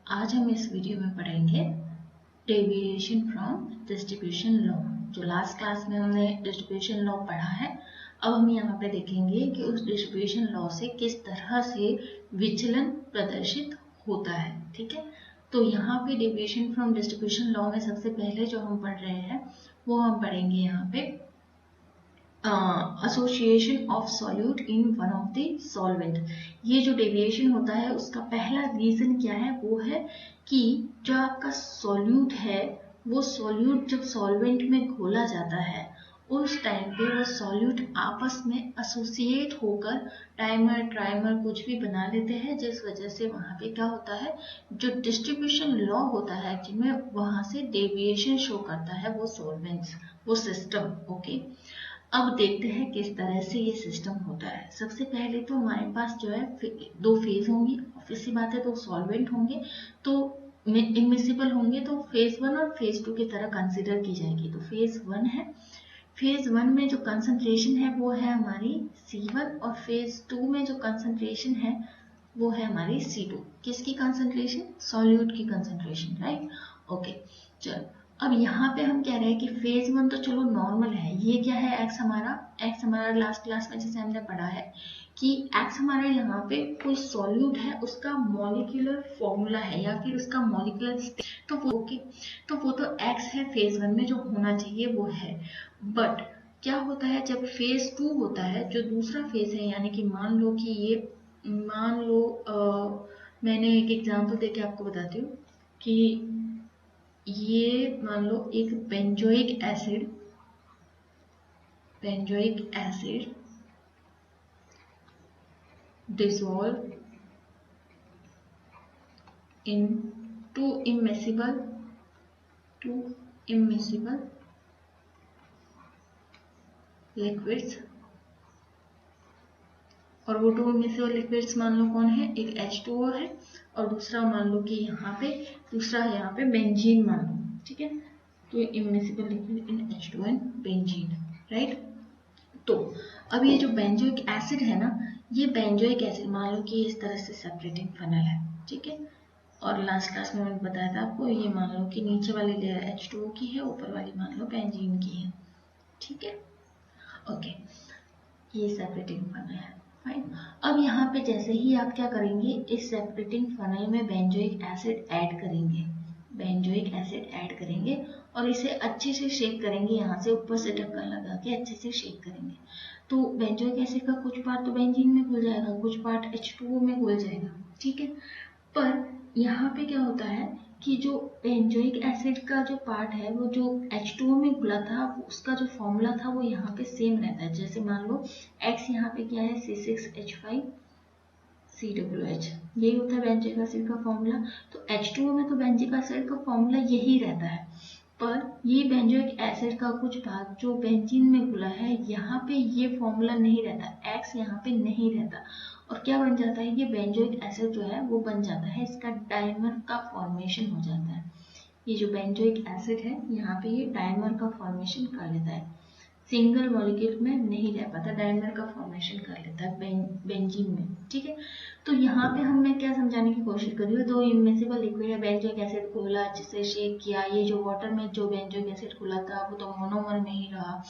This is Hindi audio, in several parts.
आज हम इस वीडियो में पढ़ेंगे डेविएशन फ्रॉम डिस्ट्रीब्यूशन लॉ। जो लास्ट क्लास में हमने डिस्ट्रीब्यूशन लॉ पढ़ा है, अब हम यहाँ पे देखेंगे कि उस डिस्ट्रीब्यूशन लॉ से किस तरह से विचलन प्रदर्शित होता है। ठीक है, तो यहाँ पे डेविएशन फ्रॉम डिस्ट्रीब्यूशन लॉ में सबसे पहले जो हम पढ़ रहे हैं वो हम पढ़ेंगे यहाँ पे association of solute in one of the solvent. ये जो डेविएशन होता है उसका पहला रीजन क्या है, वो है कि जो आपका सॉल्यूट है वो सॉल्यूट जब सॉल्वेंट में घोला जाता है उस टाइम पे वो सॉल्यूट आपस में एसोसिएट होकर डाइमर ट्राइमर कुछ भी बना लेते हैं, जिस वजह से वहां पे क्या होता है, जो डिस्ट्रीब्यूशन लॉ होता है जिनमें वहां से डेविएशन शो करता है वो सॉल्वेंट्स, वो सिस्टम। ओके, अब देखते हैं किस तरह से ये सिस्टम होता है। सबसे पहले तो हमारे पास जो है दो फेज होंगी, ऑब्वियस सी बात है, दो सॉल्वेंट होंगे तो इमिसिबल होंगे, तो फेज वन और फेज टू की तरह कंसिडर की जाएगी। तो फेज वन है, फेज वन में जो कंसंट्रेशन है वो है हमारी C1 और फेज टू में जो कंसंट्रेशन है वो है हमारी C2। किसकी कंसंट्रेशन? सॉल्यूट की कंसंट्रेशन, राइट। ओके, चलो अब यहाँ पे हम कह रहे हैं कि फेज वन तो चलो नॉर्मल है, ये क्या है, एक्स हमारा लास्ट क्लास में जैसे हमने पढ़ा है कि एक्स हमारा यहाँ पे कोई सॉल्यूट है, उसका मॉलिक्यूलर फॉर्मूला है या फिर उसका मॉलिक्यूलर स्टेट, तो वो ओके, तो वो तो एक्स है, फेज वन में जो होना चाहिए वो है। बट क्या होता है जब फेज टू होता है, जो दूसरा फेज है, यानी कि मान लो कि ये, मान लो मैंने एक एग्जांपल देके आपको बताती हूँ कि ये मान लो एक benzoic acid dissolve in to immiscible liquids, और वो टू इमिसिबल लिक्विड्स मान लो कौन है, एक H2O है और दूसरा मान लो कि यहाँ पे बेंजीन मान लो, ठीक है। तो immiscible liquid in H2O and benzene, right. तो अब ये जो बेंजोइक एसिड है ना, ये बेंजोइक एसिड मान लो कि इस तरह से सेपरेटिंग फनल है, ठीक है। और लास्ट क्लास में मैंने बताया था आपको, ये मान लो कि नीचे वाली लेयर H2O की है, ऊपर वाली मान लो बेंजीन की है, ठीक है। ओके, ये सेपरेटिंग फनल है, फाइन। अब यहाँ पे जैसे ही आप क्या करेंगे, इस सेपरेटिंग फनल में बेंजोइक एसिड ऐड करेंगे और इसे अच्छे से शेक करेंगे, यहाँ से ऊपर से ढक्कन लगा के अच्छे से शेक करेंगे। तो बेंजोइक एसिड का कुछ पार्ट तो बेंजीन में घुल जाएगा, कुछ पार्ट H2O में घुल जाएगा, ठीक है। पर यहाँ पे क्या होता है कि जो बेंजोइक एसिड का जो पार्ट है, वो जो H2O में घुला था, उसका जो फॉर्मूला था वो यहाँ पे सेम रहता है। जैसे मान लो X यहाँ पे क्या है, C6H5COOH, यही होता है बेंजोइक एसिड का फॉर्मूला। तो H2O में तो बेंजोइक एसिड का फॉर्मूला यही रहता है, पर ये बेंजोइक एसिड का कुछ भाग जो बेंजीन में घुला है, यहाँ पे ये फॉर्मूला नहीं रहता, X यहाँ पे नहीं रहता, और क्या बन जाता है, ये बेंजोइक एसिड जो है वो बन जाता है, इसका डाइमर का फॉर्मेशन हो जाता है। ये जो बेंजोइक एसिड है यहाँ पे ये डाइमर का फॉर्मेशन कर लेता है, सिंगल मॉलिक्यूल में नहीं रह पाता, डाइमर का फॉर्मेशन कर लेता है बेंजीन में, ठीक है। तो यहाँ पे हम मैं क्या समझाने की कोशिश कर रही हूँ, दो इमिसिबल लिक्विड है, बेंजोइक एसिड घोला, अच्छे से शेक किया, ये जो वाटर में जो बेंजोइक एसिड घुला था वो तो मोनोमर में ही रहा,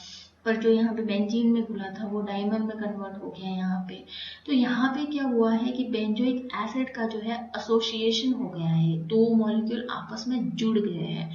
पर जो यहाँ पे बेंजीन में घुला था वो डाइमर में कन्वर्ट हो गया यहाँ पे। तो यहाँ पे क्या हुआ है कि बेंजोइक एसिड का जो है एसोसिएशन हो गया है, दो मॉलिक्यूल आपस में जुड़ गए हैं।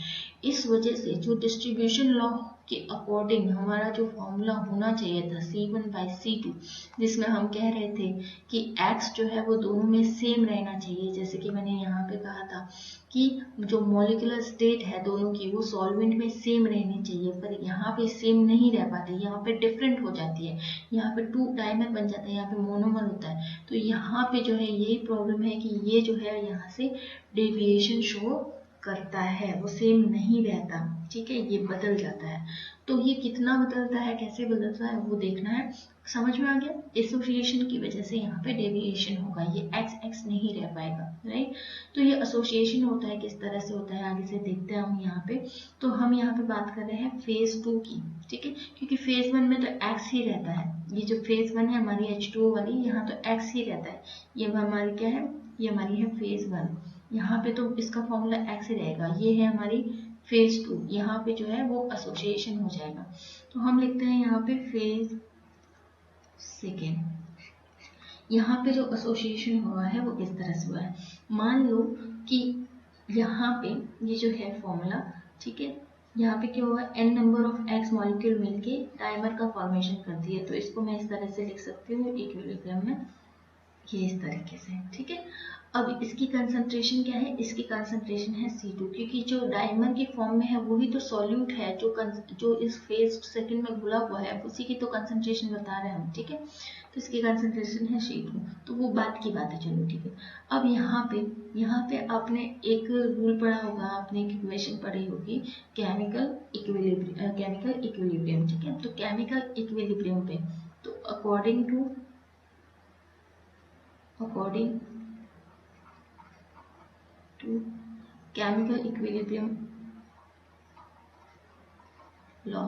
इस वजह से जो डिस्ट्रीब्यूशन लॉ के अकॉर्डिंग हमारा जो फॉर्मूला होना चाहिए था C1/C2, जिसमें हम कह रहे थे कि X जो है वो दोनों में सेम रहना चाहिए, जैसे कि मैंने यहाँ पे कहा था कि जो मॉलिक्यूलर स्टेट है दोनों की वो सॉल्वेंट में सेम रहनी चाहिए, पर यहाँ पे सेम नहीं रह पाती, यहाँ पे डिफरेंट हो जाती है, यहाँ पे टू डाइमर बन जाता है, यहाँ पे मोनोमर होता है। तो यहाँ पे जो है यही प्रॉब्लम है कि ये जो है यहाँ से डेविएशन शो करता है, वो सेम नहीं रहता, ठीक है, ये बदल जाता है। तो ये कितना बदलता है, कैसे बदलता है वो देखना है। समझ में आ गया, एसोसिएशन की वजह से यहाँ पे डेविएशन होगा, ये x नहीं रह पाएगा, राइट। तो ये एसोसिएशन होता है, किस तरह से होता है आगे से देखते हैं हम यहाँ पे। तो हम यहाँ पे बात कर रहे हैं फेज टू की, ठीक है, क्योंकि फेज वन में तो x ही रहता है, ये जो फेज वन है हमारी H2O वाली, यहाँ तो x ही रहता है, ये हमारी क्या है, ये हमारी है फेज वन। यहाँ पे तो इसका फॉर्मूला x ही रहेगा। ये है हमारी फेज 2, यहाँ पे जो है वो एसोसिएशन हो जाएगा। तो हम लिखते हैं यहाँ पे फेज सेकेंड। यहाँ पे जो एसोसिएशन हुआ है वो इस तरह से हुआ है। मान लो कि यहाँ पे ये जो है फॉर्मूला, ठीक है, यहाँ पे क्या होगा, n number of x molecule मिलके डाइमर का फॉर्मेशन करती है। तो इसको मैं इस तरह से लिख सकती हूँ इक्विलिब्रियम में, ये इस तरीके से, ठीक है। अब इसकी कंसंट्रेशन क्या है, इसकी कंसंट्रेशन है C2, क्योंकि जो डाइमर के फॉर्म में है वही तो सॉल्यूट है, जो इस फेज सेकंड में घुला हुआ है उसी की तो कंसंट्रेशन बता रहे हैं हम, ठीक है। तो इसकी कंसंट्रेशन है C2, तो वो बात की बात है, चलो ठीक है। अब यहाँ पे आपने एक रूल पढ़ा होगा, आपने एक इक्वेशन पढ़ी होगी, केमिकल इक्विलिब्रियम, ठीक है। तो केमिकल इक्विलिब्रियम पे तो according to chemical equilibrium law,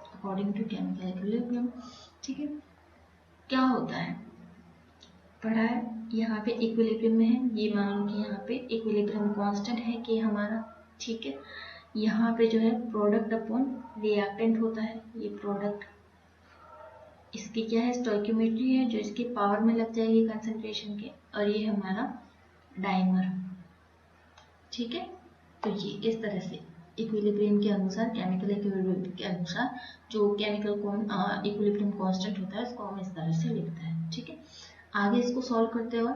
according to chemical equilibrium, ठीक है। क्या होता है, पढ़ा है, यहाँ पे इक्विलिब्रियम में है, ये मान लो कि यहाँ पे इक्विलिब्रियम कांस्टेंट है कि हमारा, ठीक है। यहाँ पे जो है प्रोडक्ट अपॉन रिएक्टेंट होता है, ये प्रोडक्ट, इसकी क्या है, स्टोइकियोमेट्री है, जो इसके पावर में लग जाएगी कंसंट्रेशन के, और ये हमारा डाइमर, ठीक है। तो ये इस तरह से इक्विलिब्रियम के अनुसार, केमिकल इक्विलिब्रियम के अनुसार जो केमिकल इक्विलिब्रियम कांस्टेंट होता है उसको हम इस तरह से लिखते हैं, ठीक है। आगे इसको सॉल्व करते हुए,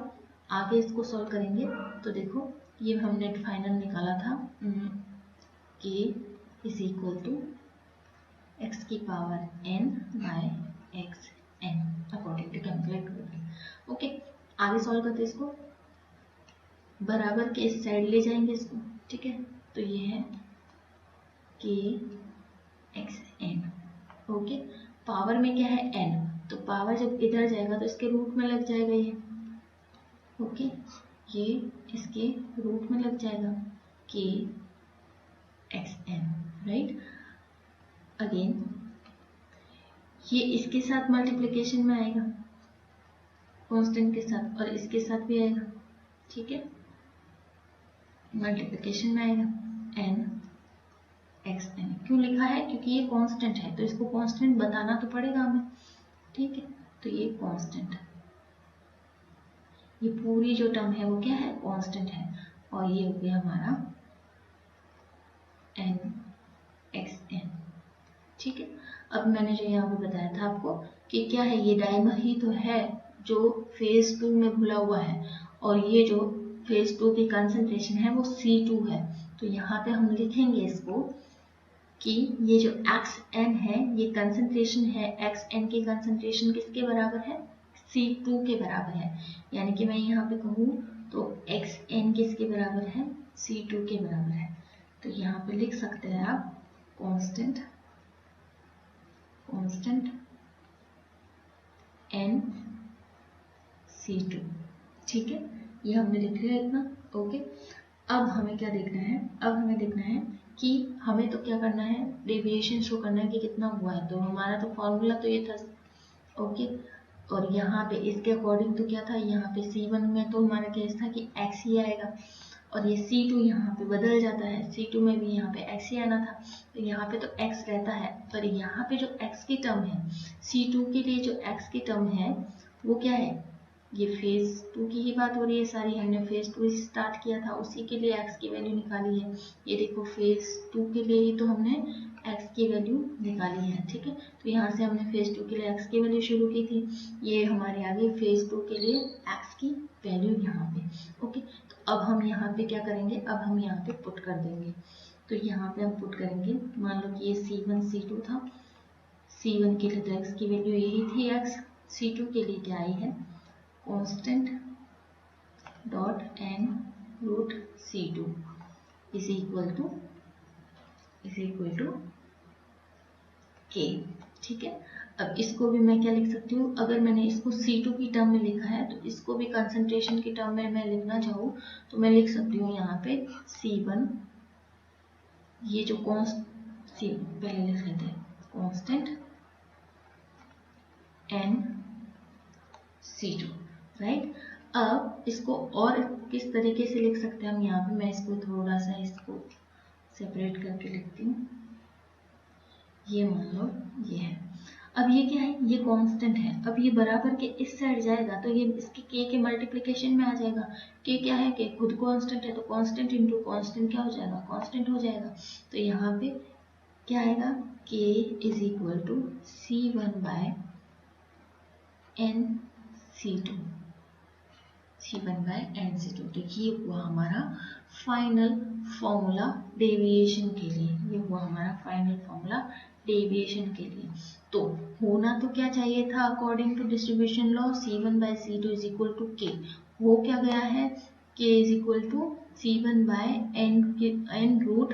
आगे इसको सॉल्व करेंगे तो देखो ये हमने फाइनल निकाला था k is equal to x की power n by x n according to chemical equilibrium. Okay, आगे सॉल्व करते हैं इसको, बराबर के इस साइड ले जाएंगे इसको, ठीक है। तो ये है के एक्स एन, ओके। पावर में क्या है, n, तो पावर जब इधर जाएगा तो इसके रूट में लग जाएगा ये, ओके, ये इसके रूट में लग जाएगा के एक्स एन, राइट। अगेन ये इसके साथ मल्टीप्लिकेशन में आएगा कांस्टेंट के साथ, और इसके साथ भी आएगा, ठीक है, मल्टीप्लिकेशन में आएगा n एक्स एन। क्यों लिखा है, क्योंकि ये कांस्टेंट है तो इसको कांस्टेंट बताना तो पड़ेगा हमें, ठीक है। तो ये कांस्टेंट, ये पूरी जो टर्म है वो क्या है, कांस्टेंट है, और ये हो गया हमारा n एक्स एन, ठीक है। अब मैंने जो यहाँ पे बताया था आपको कि क्या है, ये डाइमर ही तो है जो फेज 2 में घुला हुआ है, और ये जो फेज 2 की कंसंट्रेशन है वो C2 है। तो यहाँ पे हम लिखेंगे इसको कि ये जो xn है ये कंसंट्रेशन है, xn की कंसंट्रेशन किसके बराबर है, C2 के बराबर है। यानी कि मैं यहाँ पे कहूँ तो xn किसके बराबर है, C2 के बराबर है। तो यहाँ पे लिख सकते हैं आप कांस्टेंट n C2, ठीक है। ये हमने लिख लिया इतना, ओके। अब हमें क्या देखना है, अब हमें देखना है कि हमें तो क्या करना है, डेविएशन शो करना है कि कितना हुआ है। तो हमारा तो फॉर्मूला तो ये था, ओके। और यहाँ पे इसके अकॉर्डिंग तो क्या था, यहाँ पे C1 में तो हमारा केस था कि x ही आएगा, और ये C2 यहाँ पे बदल जाता है, C2 में भी यहाँ पे x ही आना था, तो यहाँ पे तो x रहता है, पर यहाँ पे जो x की टर्म है, C2 के लिए जो x की टर्म है वो क्या है, ये फेज 2 की ही बात हो रही है सारी, हमने फेज 2 स्टार्ट किया था, उसी के लिए x की वैल्यू निकाली है। ये देखो फेज 2 के लिए ही तो हमने x की वैल्यू निकाली है, ठीक है। तो यहाँ से हमने फेज 2 के लिए x की वैल्यू शुरू की थी, ये हमारे आगे फेज 2 के लिए x की वैल्यू यहाँ पे, ओके। तो अब हम यहाँ पे क्या करेंगे, अब हम यहाँ पे पुट कर देंगे। तो यहाँ पे हम पुट करेंगे, मान लो कि ये C1 C2 था, C1 के लिए तो x की वैल्यू यही थी x, C2 के लिए क्या आई है, constant dot n root C2 is equal to k, ठीक है। अब इसको भी मैं क्या लिख सकती हूँ, अगर मैंने इसको C2 की टर्म में लिखा है तो इसको भी कंसंट्रेशन की टर्म में मैं लिखना चाहूँ तो मैं लिख सकती हूँ यहाँ पे C1, ये जो पहले लिख लेते हैं कांस्टेंट n C2, राइट। अब इसको और किस तरीके से लिख सकते हैं हम, यहाँ पे मैं इसको थोड़ा सा इसको सेपरेट करके लिखती हूँ। ये मान लो ये है, अब ये क्या है, ये कांस्टेंट है। अब ये बराबर के इस साइड जाएगा तो ये इसके के मल्टीप्लिकेशन में आ जाएगा। के क्या है, के खुद कांस्टेंट है, तो कांस्टेंट इंटू कांस्टेंट क्या हो जाएगा, कांस्टेंट हो जाएगा। तो यहाँ पे क्या आएगा, k is equal to C1 by NC2, C1 by NC2। तो ये हुआ हमारा फाइनल फॉर्मूला डेविएशन के लिए, ये हुआ हमारा फाइनल फॉर्मूला डेविएशन के लिए। तो होना तो क्या चाहिए था, according to distribution law C1 by C2 is equal to k। हो क्या गया है, k is equal to C1 by n root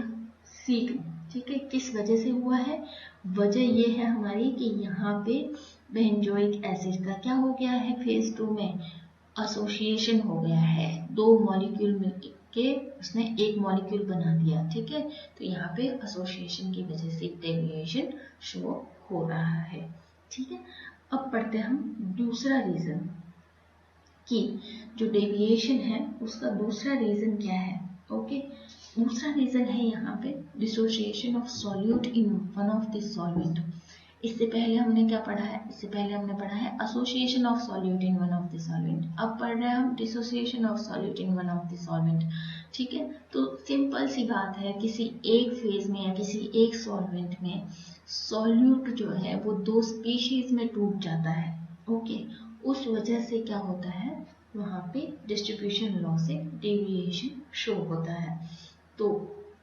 C2। ठीक है, किस वजह से हुआ है, वजह ये है हमारी कि यहाँ पे बेंजोइक एसिड का क्या हो गया है, फेज 2 में एसोसिएशन हो गया है, दो मॉलिक्यूल मिलके उसने एक मॉलिक्यूल बना दिया। ठीक है, तो यहाँ पे एसोसिएशन की वजह से डेविएशन शो हो रहा है। ठीक है, अब पढ़ते हैं हम दूसरा रीजन कि जो डेविएशन है उसका दूसरा रीजन क्या है। ओके, दूसरा रीजन है यहाँ पे dissociation of solute in one of the solvent. इससे पहले हमने क्या पढ़ा है, इससे पहले हमने पढ़ा है association of solute in one of the solvent. अब पढ़ रहे हैं हम dissociation of solute in one of the solvent. ठीक है, तो सिंपल सी बात है, किसी एक फेज में या किसी एक सॉल्वेंट में सॉल्यूट जो है वो दो स्पीशीज में टूट जाता है। ओके, उस वजह से क्या होता है, वहाँ पे डिस्ट्रीब्यूशन लॉ से डेविएशन शो होता है। तो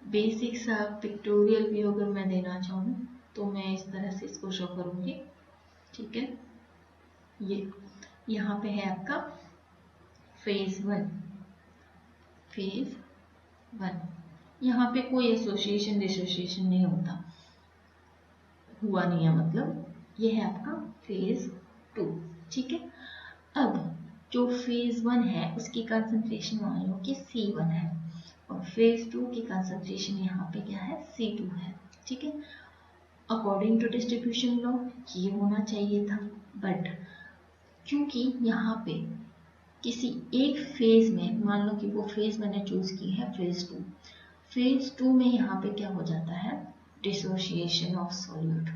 बेसिक सा पिक्टोरियल भी अगर मैं देना चाहूँ तो मैं इस तरह से इसको शो करूँगी। ठीक है, ये यहाँ पे है आपका फेज 1, फेज 1। यहाँ पे कोई एसोसिएशन डिसोसिएशन नहीं होता, हुआ नहीं है, मतलब ये है आपका फेज 2। ठीक है, अब जो फेज 1 है उसकी कंसंट्रेशन मान लो कि C1 है और फेज 2 की कंसंट्रेशन यहाँ पे क्या है, C2 है। ठीक है, अकॉर्डिंग टू डिस्ट्रीब्यूशन लॉ ये होना चाहिए था, बट क्योंकि यहाँ पे किसी एक फेज में, मान लो कि वो फेज मैंने चूज की है फेज 2, फेज 2 में यहाँ पे क्या हो जाता है, dissociation of solute,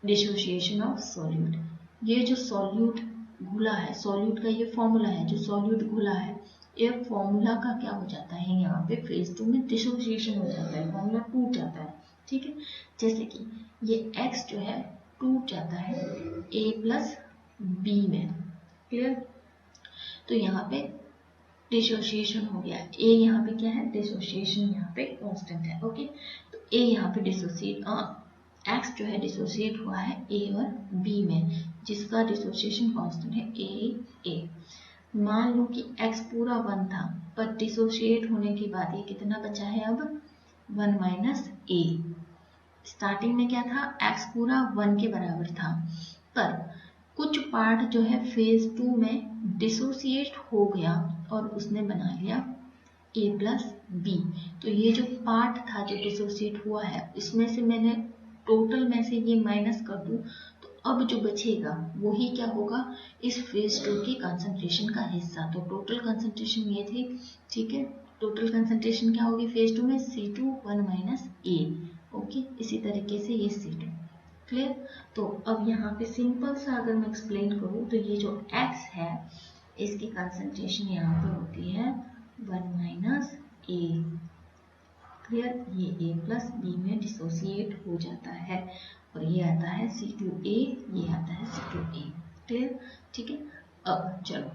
dissociation of solute. ये जो सॉल्यूट घुला है, सॉल्यूट का ये फॉर्मूला है, जो सॉल्यूट घुला है, ये फॉर्मूला का क्या हो जाता है, यहाँ पे फेज 2 में डिसोसिएशन हो जाता है, फॉर्मूला टूट जाता है। ठीक है, जैसे कि ये x जो है टूट जाता है a प्लस b में। क्लियर, तो यहाँ पे डिसोसिएशन हो गया, a यहाँ पे क्या है, डिसोसिएशन यहाँ पे कांस्टेंट है। ओके, तो a यहाँ पे डिसोसिएट x जो है डिसोसिएट हुआ है a और b में, जिसका डिसोसिएशन कांस्टेंट है a। मान लो कि x पूरा 1 था, पर डिसोसिएट होने के बाद ये कितना बचा है, अब 1 माइनस a। स्टार्टिंग में क्या था, x पूरा 1 के बराबर था, पर कुछ पार्ट जो है फेज 2 में डिसोसिएट हो गया और उसने बना लिया a प्लस बी। तो ये जो पार्ट था जो डिसोसिएट हुआ है, इसमें से मैंने टोटल में से ये माइनस कर दूं, तो अब जो बचेगा वही क्या होगा, इस फेज 2 की कंसंट्रेशन का हिस्सा। तो टोटल कंसंट्रेशन ये थी। ठीक है, टोटल कंसंट्रेशन क्या होगी फेज 2 में, C2 1 माइनस a। ओके, इसी तरीके से ये C2। क्लियर, तो अब यहाँ पे सिंपल सा अगर मैं एक्सप्लेन करूँ तो ये जो x है इसकी कंसंट्रेशन यहाँ पे होती है 1 माइनस a। क्लियर, ये a प्लस b में डिसोसिएट हो जाता है और ये आता है C2a, ये आता है C2a। क्लियर, ठीक है। अब चलो,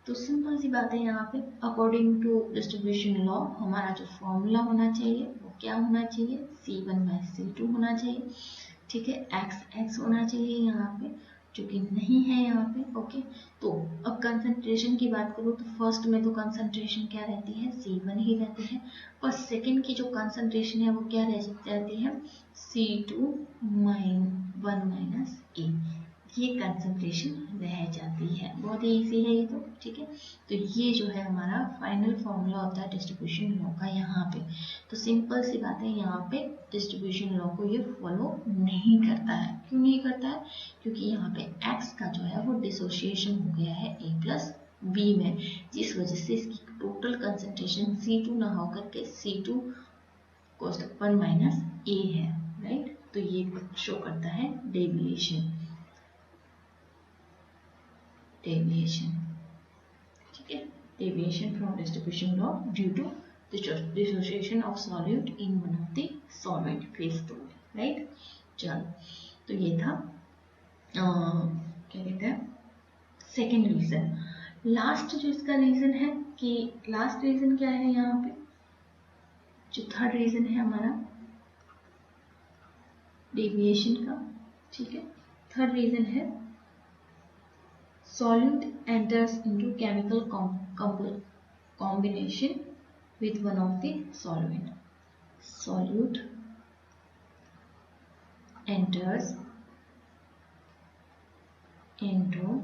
तो सिंपल सी बात है, यहाँ पे अकॉर्डिंग टू डिस्ट्रीब्यूशन लॉ हमारा जो फॉर्मूला होना चाहिए वो क्या होना चाहिए, C1 बाय C2 होना चाहिए। ठीक है, x होना चाहिए यहाँ पे, जो कि नहीं है यहाँ पे। ओके, तो अब कंसंट्रेशन की बात करूँ तो फर्स्ट में तो कंसंट्रेशन क्या रहती है, C1 ही रहती है, पर सेकंड की जो कंसंट्रेशन है वो क्या रहती है, C2 1 माइनस a। ये कंसंट्रेशन रह जाती है, बहुत ही इजी है ये तो। ठीक है, तो ये जो है हमारा फाइनल फॉर्मूला होता है डिस्ट्रीब्यूशन लॉ का यहाँ पे। तो सिंपल सी बात है, यहाँ पे डिस्ट्रीब्यूशन लॉ को ये फॉलो नहीं करता है। क्यों नहीं करता है, क्योंकि यहाँ पे x का जो है वो डिसोसिएशन हो गया है a प्लस बी में, जिस वजह से इसकी टोटल कंसंट्रेशन C2 ना होकर के C2 cos 1 माइनस ए है, राइट। तो ये शो करता है डेविएशन, ठीक है, deviation from distribution law due to dissociation of solute in one of the solvent phase 2, right. चलो, तो ये था क्या कहते हैं सेकेंड रीजन। लास्ट जो इसका रीजन है कि लास्ट रीजन क्या है यहाँ पे, जो थर्ड रीजन है हमारा डेविएशन का, ठीक है। थर्ड रीजन है solute enters into chemical combination with one of the solvent. Solute enters into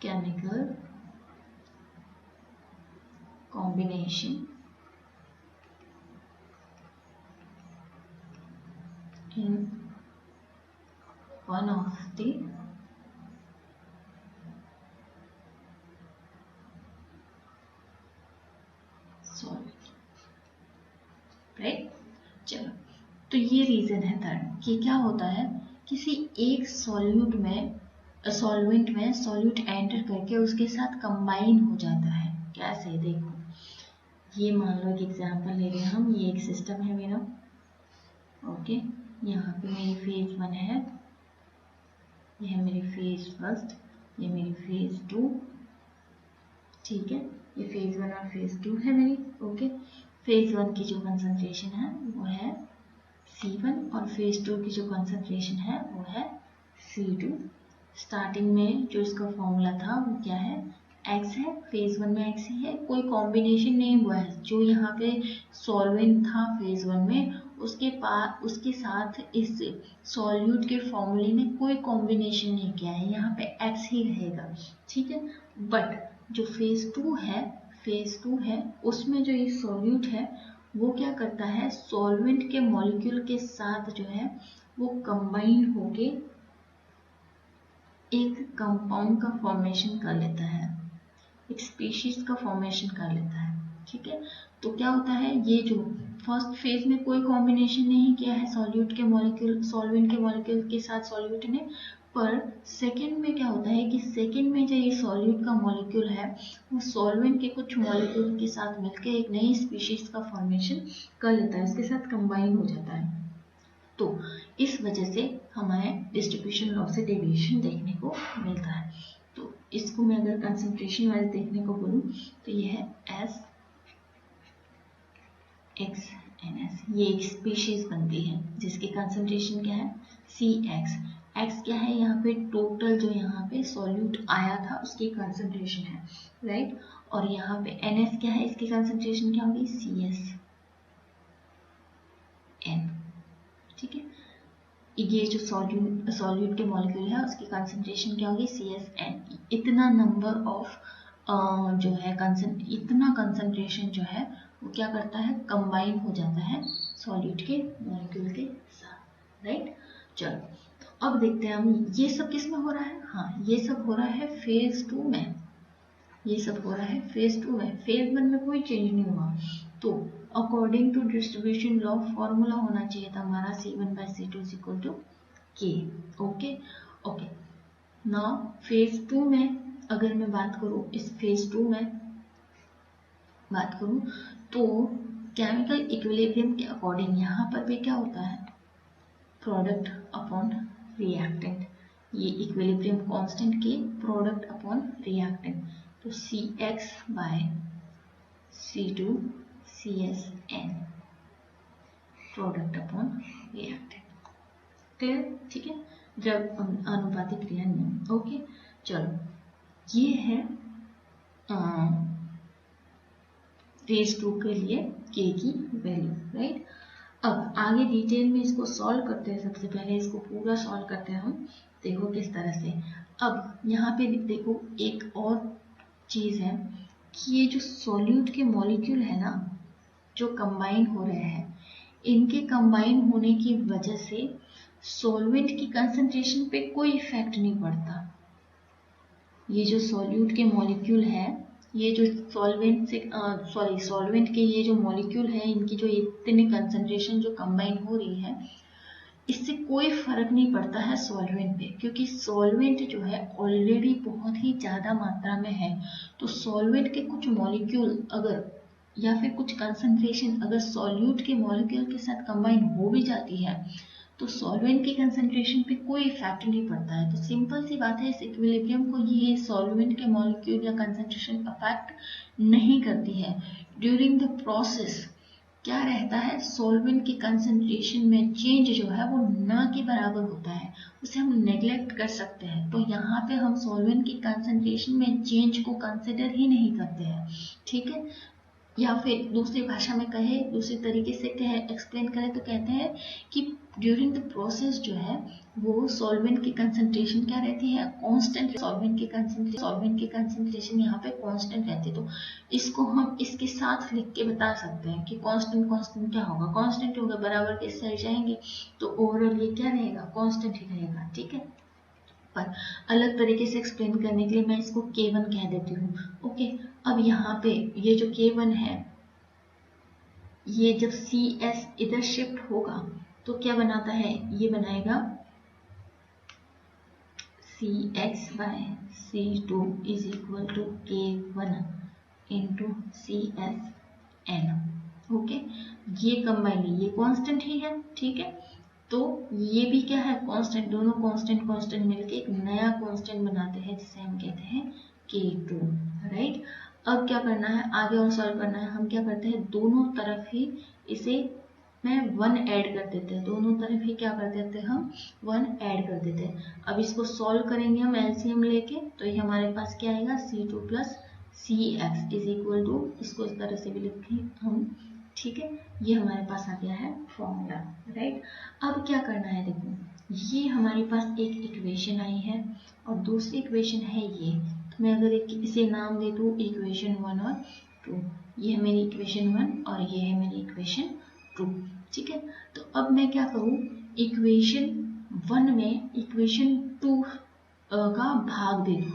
chemical combination in one of the solvent, right. चलो, तो ये रीजन है थर्ड कि क्या होता है, किसी एक सॉल्यूट में सॉल्वेंट में सॉल्यूट एंटर करके उसके साथ कंबाइन हो जाता है। कैसे, देखो, ये मान लो एक एग्जांपल ले रहे हैं हम, ये एक सिस्टम है मेरा, ओके। यहाँ पे मेरी फेज 1 है, ये है मेरी फेज फर्स्ट, ये मेरी फेज 2, ठीक है। ये फेज 1 और फेज 2 है मेरी, ओके। फेज 1 की जो कंसंट्रेशन है वो है C1 और फेज 2 की जो कंसंट्रेशन है वो है C2। स्टार्टिंग में जो इसका फॉर्मूला था वो क्या है, X है, फेज 1 में X ही है, कोई कॉम्बिनेशन नहीं हुआ है। जो यहाँ पे सॉल्वेंट था फेज 1 में उसके साथ इस सॉल्यूट के फॉर्मूले ने कोई कॉम्बिनेशन नहीं किया है, यहाँ पे X ही रहेगा, ठीक है। बट जो फेज 2 है उसमें जो ये सॉल्यूट है वो क्या करता है, सॉल्वेंट के मॉलिक्यूल के साथ जो है वो कंबाइन होके एक कंपाउंड का फॉर्मेशन कर लेता है, एक स्पीशीज का फॉर्मेशन कर लेता है, ठीक है। तो क्या होता है, ये जो फर्स्ट फेज में कोई कॉम्बिनेशन नहीं किया है सॉल्यूट के मॉलिक्यूल सॉल्वेंट के मॉलिक्यूल के साथ सॉल्यूट ने, पर सेकेंड में क्या होता है कि सेकेंड में जो ये सॉल्यूट का मॉलिक्यूल है वो सॉल्वेंट के कुछ मॉलिक्यूल के साथ मिलकर एक नई स्पीशीज का फॉर्मेशन कर लेता है, उसके साथ कंबाइन हो जाता है। तो इस वजह से हमें डिस्ट्रीब्यूशन लॉ से डेविएशन देखने को मिलता है। तो इसको मैं अगर कंसंट्रेशन वाइज देखने को बोलूँ तो ये है S X N S, ये एक स्पीशीज बनती है जिसकी कंसंट्रेशन क्या है CX। X क्या है, यहाँ पे टोटल जो यहाँ पे सॉल्यूट आया था उसकी कंसंट्रेशन है, राइट। और यहाँ पे NS क्या है, इसकी कंसंट्रेशन क्या होगी CS N, ठीक है। ये जो सॉल्यूट के मॉलिक्यूल है उसकी कंसंट्रेशन क्या होगी CSN। इतना नंबर ऑफ जो है इतना कंसंट्रेशन जो है वो क्या करता है, कंबाइन हो जाता है सॉल्यूट के मॉलिक्यूल के साथ, राइट। चलो, तो अब देखते हैं हम ये सब किस में हो रहा है, हाँ ये सब हो रहा है फेज 2 में, ये सब हो रहा है फेज 2 में, फेज 1 में कोई चेंज नहीं हुआ। तो according to distribution law formula होना चाहिए था हमारा C1/C2 K, okay okay. Now phase 2 में अगर मैं बात करूँ, इस फेज 2 में बात करूँ तो केमिकल इक्विलिब्रियम के अकॉर्डिंग यहाँ पर भी क्या होता है, प्रोडक्ट अपॉन रिएक्टेंट, ये इक्विलिब्रियम कांस्टेंट के प्रोडक्ट अपॉन रिएक्टेंट, तो CX/C2CSN product upon reactant, clear, ठीक है। जब अनुपातिक क्रिया नियम, ओके। चलो, ये है फेज 2 के लिए K की वैल्यू, राइट। अब आगे डिटेल में इसको सॉल्व करते हैं, सबसे पहले इसको पूरा सॉल्व करते हैं हम, देखो किस तरह से। अब यहाँ पे देखो एक और चीज़ है कि ये जो सॉल्यूट के मॉलिक्यूल है ना जो कंबाइन हो रहे हैं, इनके कंबाइन होने की वजह से सॉल्वेंट की कंसंट्रेशन पे कोई इफेक्ट नहीं पड़ता, ये जो सॉल्यूट के मॉलिक्यूल है, ये जो सॉल्वेंट से सॉल्वेंट के ये जो मॉलिक्यूल है, इनकी जो इतनी कंसंट्रेशन जो कंबाइन हो रही है, इससे कोई फर्क नहीं पड़ता है सॉल्वेंट पे, क्योंकि सॉल्वेंट जो है ऑलरेडी बहुत ही ज़्यादा मात्रा में है। तो सॉल्वेंट के कुछ मॉलिक्यूल अगर या फिर कुछ कंसंट्रेशन अगर सॉल्यूट के मॉलिक्यूल के साथ कंबाइन हो भी जाती है तो सॉल्वेंट की कंसंट्रेशन पे कोई इफेक्ट नहीं पड़ता है। तो सिंपल सी बात है, इस इक्विलिब्रियम को ये सॉल्वेंट के मॉलिक्यूल या कंसंट्रेशन अफेक्ट नहीं करती है। ड्यूरिंग द प्रोसेस क्या रहता है, सॉल्वेंट की कंसंट्रेशन में चेंज जो है वो न के बराबर होता है, उसे हम नेग्लेक्ट कर सकते हैं। तो यहाँ पे हम सॉल्वेंट की कंसंट्रेशन में चेंज को कंसिडर ही नहीं करते हैं, ठीक है। या फिर दूसरी भाषा में कहे, दूसरे तरीके से कहे, एक्सप्लेन करें तो कहते हैं कि ड्यूरिंग द प्रोसेस जो है वो सॉल्वेंट की कंसंट्रेशन क्या रहती है, कांस्टेंट। सॉल्वेंट की कंसंट्रेशन यहाँ पे कांस्टेंट रहती है। तो इसको हम इसके साथ लिख के बता सकते हैं कि कांस्टेंट क्या होगा, कांस्टेंट होगा, बराबर के साइड जाएंगे तो ओवरऑल ये क्या रहेगा, कांस्टेंट ही रहेगा, ठीक है। पर अलग तरीके से एक्सप्लेन करने के लिए मैं इसको K1 कह देती हूँ, ओके। अब यहाँ पे ये जो K1 है, ये जब CS इधर शिफ्ट होगा तो क्या बनाता है, ये बनाएगा CX/C2 is equal to K1 into CSN, okay. ये कंबाइन, ये कांस्टेंट ही है, ठीक है। तो ये भी क्या है, कांस्टेंट। दोनों कांस्टेंट मिलके एक नया कांस्टेंट बनाते हैं जिसे हम कहते हैं K2, राइट। अब क्या करना है, आगे और सॉल्व करना है। हम क्या करते हैं, दोनों तरफ ही इसे मैं 1 ऐड कर देते हैं, दोनों तरफ ही क्या कर देते हैं, हम 1 ऐड कर देते हैं। अब इसको सॉल्व करेंगे हम एलसीएम लेके, तो ये हमारे पास क्या आएगा, C2 plus CX is equal to, इसको इस तरह से भी लिखें हम, ठीक है। ये हमारे पास आ गया है फॉर्मूला, राइट। अब क्या करना है, देखो ये हमारे पास एक इक्वेशन आई है और दूसरी इक्वेशन है ये। तो मैं अगर इसे नाम दे दूँ इक्वेशन 1 और 2, ये है मेरी इक्वेशन 1 और ये है मेरी इक्वेशन 2, ठीक है। तो अब मैं क्या करूँ, इक्वेशन 1 में इक्वेशन 2 का भाग दे दूँ,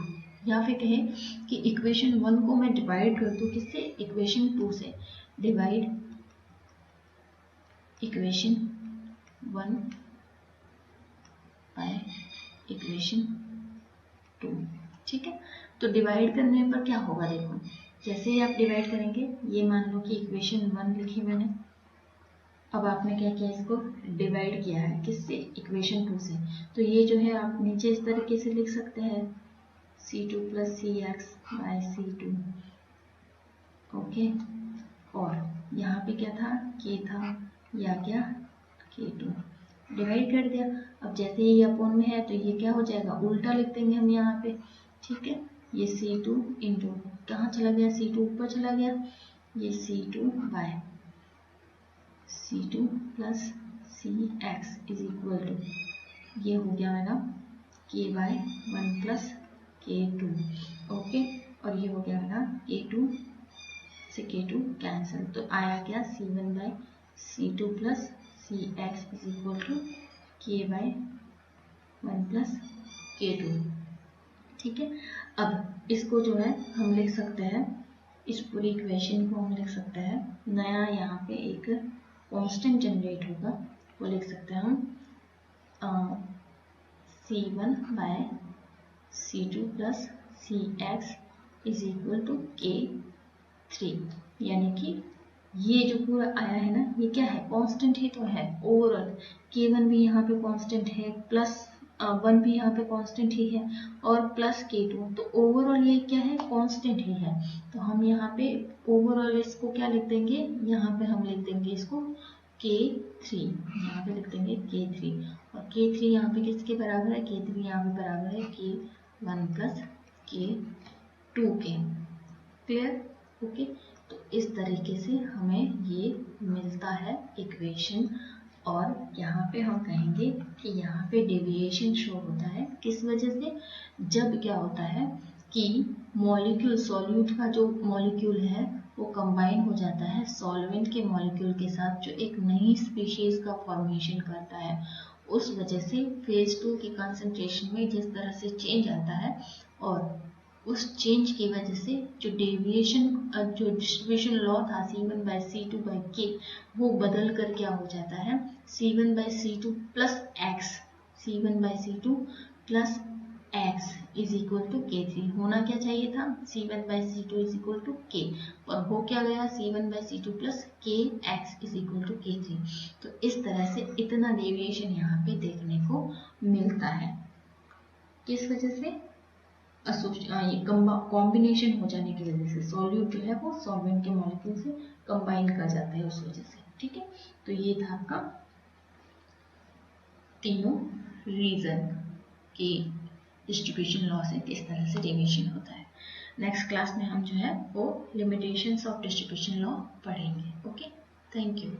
या फिर कहें कि इक्वेशन 1 को मैं डिवाइड कर दूँ किससे, इक्वेशन 2 से। डिवाइड इक्वेशन 1 बाय इक्वेशन 2, ठीक है। तो डिवाइड करने पर क्या होगा, देखो जैसे ही आप डिवाइड करेंगे, ये मान लो कि इक्वेशन 1 लिखी मैंने, अब आपने क्या किया, इसको डिवाइड किया है किससे, इक्वेशन 2 से। तो ये जो है आप नीचे इस तरीके से लिख सकते हैं, C2 plus CX bye C2, okay. और यहाँ पे क्या था, K था, या क्या K2, डिवाइड कर दिया। अब जैसे ये अपॉन में है तो ये क्या हो जाएगा, उल्टा लिख देंगे हम यहाँ पे, ठीक है। ये C2 इंटू कहाँ चला गया, C2 ऊपर चला गया, ये C2 by C2 plus CX is equal to, ये हो गया मेरा K by 1 plus K2, okay. और ये हो गया मेरा K2 से K2 कैंसिल, तो आया क्या, C1 by C2 plus CX is equal to K by 1 plus K2, ठीक है। अब इसको जो है हम लिख सकते हैं, इस पूरी इक्वेशन को हम लिख सकते हैं, नया यहाँ पे एक कांस्टेंट जनरेट होगा, वो लिख सकते हैं हम C1 by C2 plus CX is equal to K3, यानी कि ये जो पूरा आया है ना, ये क्या है, कांस्टेंट ही तो है। ओवरऑल K1 भी यहाँ पे कांस्टेंट है, प्लस 1 भी यहाँ पे कांस्टेंट ही है, और प्लस K2, तो ओवरऑल ये क्या है, कांस्टेंट ही है। तो हम यहाँ पे ओवरऑल इसको क्या लिख देंगे, यहाँ पे हम लिख देंगे इसको K3, यहाँ पे लिख देंगे K3, और K3 यहाँ पे किसके बराबर है, K3 यहाँ पे बराबर है K1 प्लस K2 के, क्लियर, ओके। तो इस तरीके से हमें ये मिलता है इक्वेशन, और यहाँ पे हम कहेंगे कि यहाँ पे डेविएशन शो होता है, किस वजह से, जब क्या होता है कि मॉलिक्यूल, सॉल्यूट का जो मॉलिक्यूल है वो कंबाइन हो जाता है सॉल्वेंट के मॉलिक्यूल के साथ, जो एक नई स्पीशीज का फॉर्मेशन करता है। उस वजह से फेज 2 की कंसंट्रेशन में जिस तरह से चेंज आता है, और उस चेंज की वजह से जो डेविएशन जो डिस्ट्रीब्यूशन लॉ था C1/C2/K वो बदल कर क्या हो जाता है C1/C2 plus x, C1/C2 plus x is equal to K3। होना क्या चाहिए था C1/C2 is equal to K, और हो क्या गया C1/C2 plus KX is equal to K3। तो इस तरह से इतना डेविएशन यहाँ पे देखने को मिलता है। किस वजह से कॉम्बिनेशन हो जाने की वजह से, सॉल्यूट जो है वो सॉल्वेंट के मॉलिक्यूल से कंबाइन कर जाता है उस वजह से। ठीक है, तो ये था आपका तीनों रीजन कि डिस्ट्रीब्यूशन लॉ से किस तरह से डेविएशन होता है। नेक्स्ट क्लास में हम जो है वो लिमिटेशंस ऑफ डिस्ट्रीब्यूशन लॉ पढ़ेंगे। Okay, thank you.